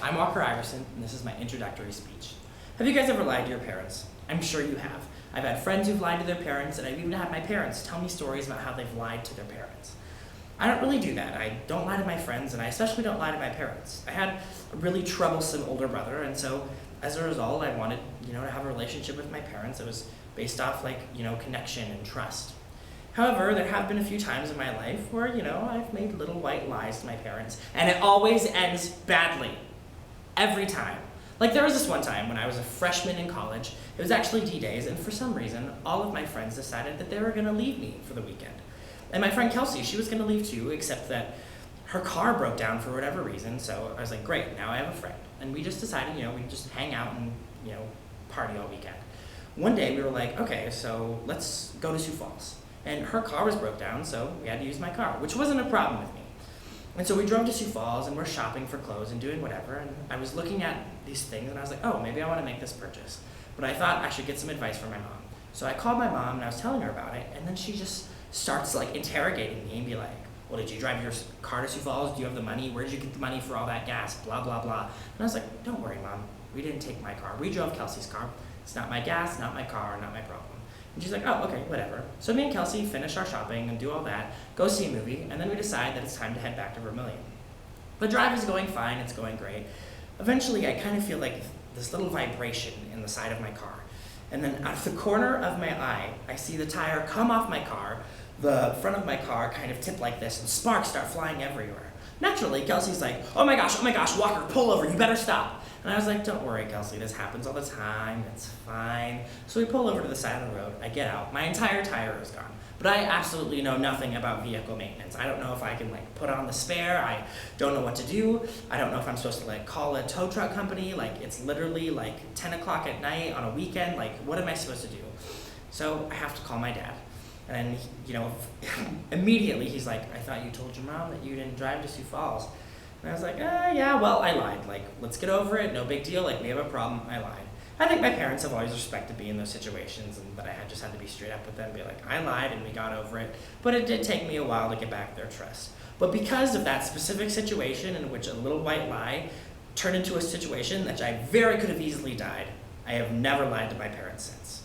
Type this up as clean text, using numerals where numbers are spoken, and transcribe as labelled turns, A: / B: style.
A: I'm Walker Iversen, and this is my introductory speech. Have you guys ever lied to your parents? I'm sure you have. I've had friends who've lied to their parents, and I've even had my parents tell me stories about how they've lied to their parents. I don't really do that. I don't lie to my friends, and I especially don't lie to my parents. I had a really troublesome older brother, and so as a result, I wanted, to have a relationship with my parents that was based off connection and trust. However, there have been a few times in my life where, I've made little white lies to my parents, and it always ends badly. Every time. Like there was this one time when I was a freshman in college, it was actually D-Days, and for some reason, all of my friends decided that they were gonna leave me for the weekend. And my friend Kelsey, she was gonna leave too, except that her car broke down for whatever reason, so I was like, great, now I have a friend. And we just decided, we'd just hang out and, party all weekend. One day we were like, okay, so let's go to Sioux Falls. And her car was broke down, so we had to use my car, which wasn't a problem with me. And so we drove to Sioux Falls and we're shopping for clothes and doing whatever, and I was looking at these things and I was like, oh, maybe I want to make this purchase. But I thought I should get some advice from my mom. So I called my mom and I was telling her about it, and then she just starts interrogating me and be like, well, did you drive your car to Sioux Falls? Do you have the money? Where did you get the money for all that gas? Blah, blah, blah. And I was like, don't worry, Mom. We didn't take my car. We drove Kelsey's car. It's not my gas, not my car, not my problem. And she's like, oh, okay, whatever. So me and Kelsey finish our shopping and do all that, go see a movie, and then we decide that it's time to head back to Vermilion. The drive is going fine, it's going great. Eventually, I kind of feel like this little vibration in the side of my car. And then out of the corner of my eye, I see the tire come off my car, the front of my car kind of tip like this, and sparks start flying everywhere. Naturally, Kelsey's like, oh my gosh, Walker, pull over, you better stop. And I was like, don't worry, Kelsey, this happens all the time, it's fine. So we pull over to the side of the road, I get out, my entire tire is gone. But I absolutely know nothing about vehicle maintenance. I don't know if I can put on the spare, I don't know what to do. I don't know if I'm supposed to call a tow truck company, it's literally 10 o'clock at night on a weekend, what am I supposed to do? So I have to call my dad. And immediately he's like, I thought you told your mom that you didn't drive to Sioux Falls. And I was like, yeah, well, I lied. Let's get over it, no big deal, we have a problem, I lied. I think my parents have always respected me in those situations, and that I just had to be straight up with them, be like, I lied and we got over it. But it did take me a while to get back their trust. But because of that specific situation in which a little white lie turned into a situation that I very could have easily died, I have never lied to my parents since.